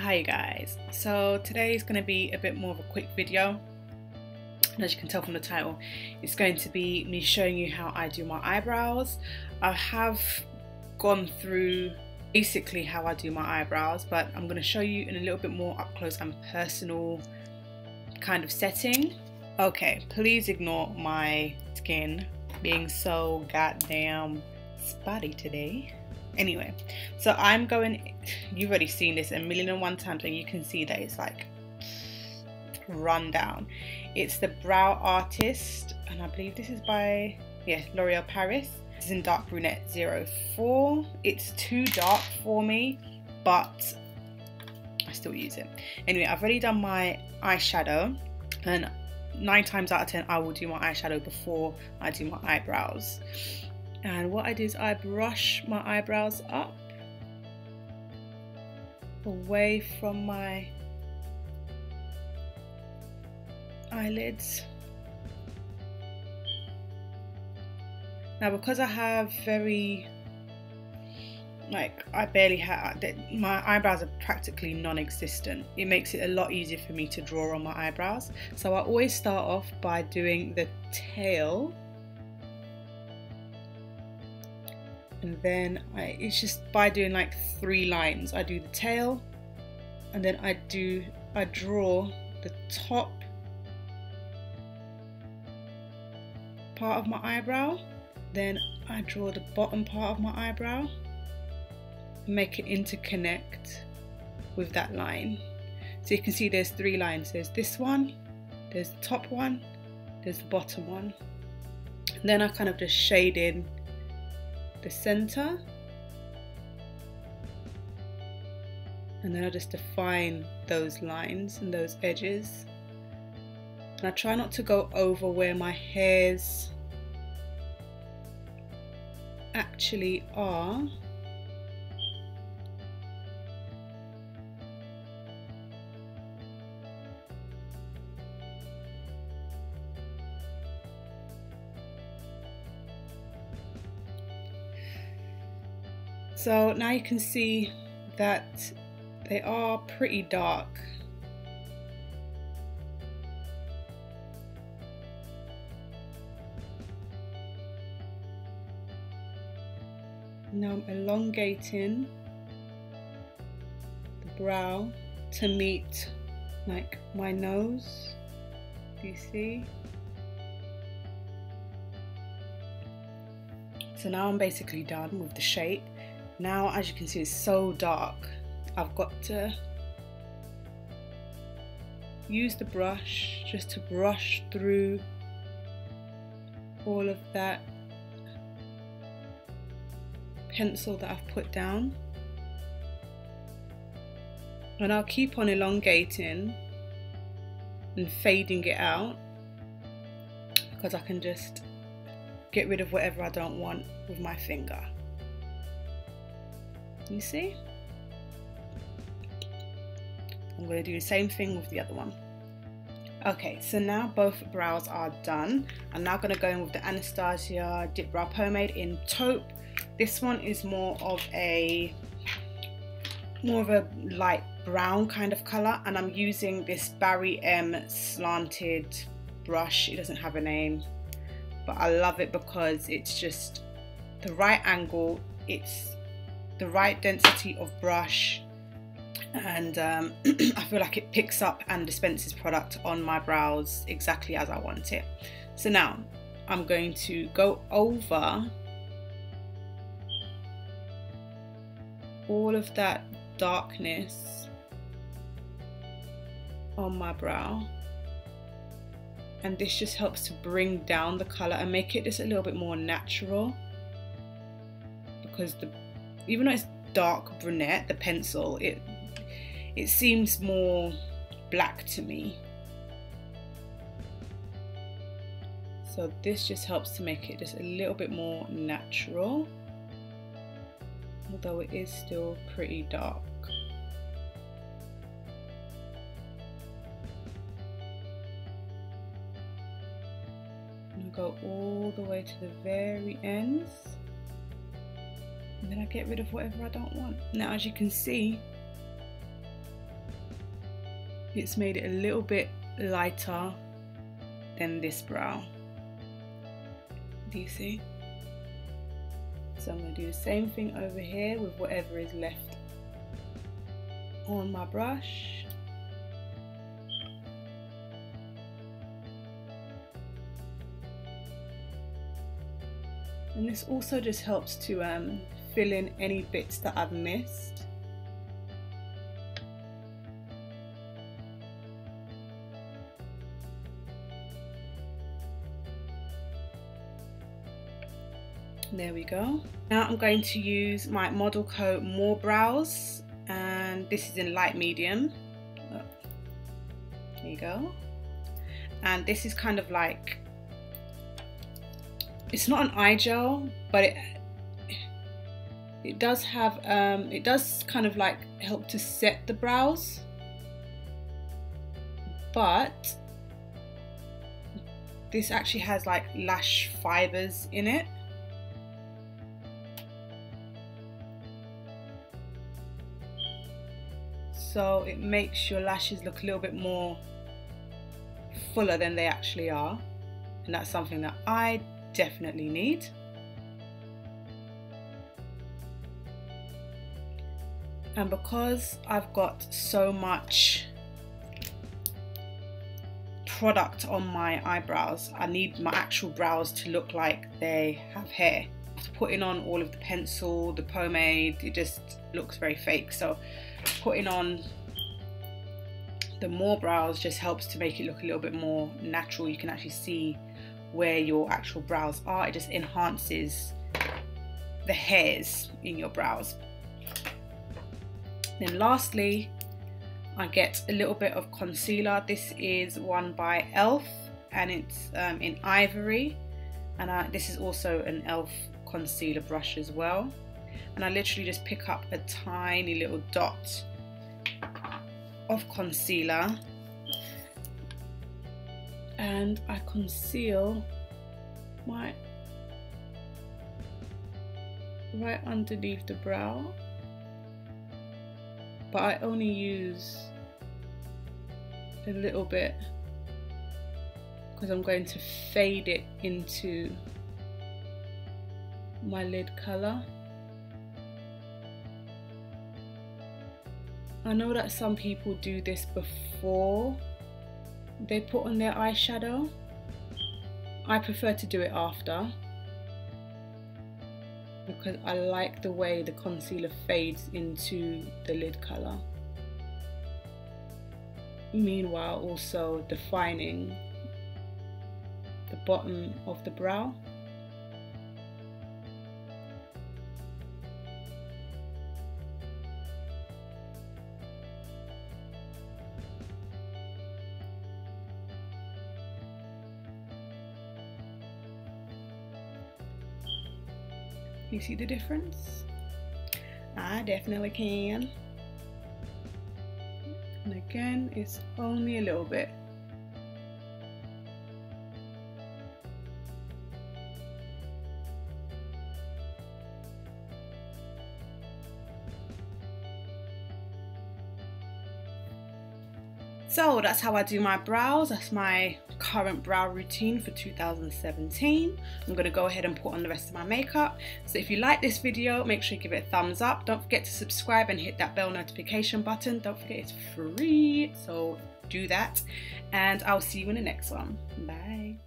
Hi guys, so today is going to be a bit more of a quick video, and as you can tell from the title, it's going to be me showing you how I do my eyebrows. I have gone through basically how I do my eyebrows, but I'm going to show you in a little bit more up close and personal kind of setting. Okay, please ignore my skin being so goddamn spotty today. Anyway, so I'm going, you've already seen this 1,000,001 times and you can see that it's like run down. It's the Brow Artist, and I believe this is by, yeah, L'Oreal Paris. This is in Dark Brunette 04. It's too dark for me, but I still use it. Anyway, I've already done my eyeshadow, and 9 times out of 10 I will do my eyeshadow before I do my eyebrows. And what I do is I brush my eyebrows up away from my eyelids. Now, because I have very, like, I barely have, my eyebrows are practically non-existent, it makes it a lot easier for me to draw on my eyebrows. So I always start off by doing the tail, and then it's just by doing like 3 lines. I do the tail, and then I draw the top part of my eyebrow, then I draw the bottom part of my eyebrow, make it interconnect with that line. So you can see there's 3 lines. There's this one, there's the top one, there's the bottom one. And then I kind of just shade in the center, and then I just define those lines and those edges, and I try not to go over where my hairs actually are. So now you can see that they are pretty dark. Now I'm elongating the brow to meet like my nose. Do you see? So now I'm basically done with the shape. Now, as you can see, it's so dark. I've got to use the brush just to brush through all of that pencil that I've put down. And I'll keep on elongating and fading it out, because I can just get rid of whatever I don't want with my finger. You see? I'm going to do the same thing with the other one. Okay, so now both brows are done. I'm now going to go in with the Anastasia Dipbrow Pomade in Taupe. This one is more of a light brown kind of colour, and I'm using this Barry M slanted brush. It doesn't have a name, but I love it because it's just the right angle, it's the right density of brush, and I feel like it picks up and dispenses product on my brows exactly as I want it. So now I'm going to go over all of that darkness on my brow, and this just helps to bring down the colour and make it just a little bit more natural, because even though it's dark brunette, the pencil, it seems more black to me. So this just helps to make it just a little bit more natural, although it is still pretty dark. I'm gonna go all the way to the very ends, and then I get rid of whatever I don't want. Now, as you can see, it's made it a little bit lighter than this brow. Do you see? So I'm going to do the same thing over here with whatever is left on my brush. And this also just helps to fill in any bits that I've missed. There we go. Now I'm going to use my Model Co More Brows, and this is in light medium. Oh, there you go. And this is kind of like, it's not an eye gel, but it does have it does kind of like help to set the brows, but this actually has like lash fibers in it. So it makes your lashes look a little bit more fuller than they actually are, and that's something that I definitely need. And because I've got so much product on my eyebrows, I need my actual brows to look like they have hair. Putting on all of the pencil, the pomade, it just looks very fake. So putting on the More Brows just helps to make it look a little bit more natural. You can actually see where your actual brows are. It just enhances the hairs in your brows. Then lastly, I get a little bit of concealer. This is one by ELF, and it's in Ivory, and this is also an ELF concealer brush as well. And I literally just pick up a tiny little dot of concealer and I conceal right underneath the brow, but I only use a little bit because I'm going to fade it into my lid colour. I know that some people do this before they put on their eyeshadow. I prefer to do it after because I like the way the concealer fades into the lid colour, meanwhile also defining the bottom of the brow. You see the difference? I definitely can. And again, it's only a little bit. So that's how I do my brows. That's my current brow routine for 2017. I'm going to go ahead and put on the rest of my makeup. So if you like this video, make sure you give it a thumbs up. Don't forget to subscribe and hit that bell notification button. Don't forget it's free, so do that. And I'll see you in the next one. Bye.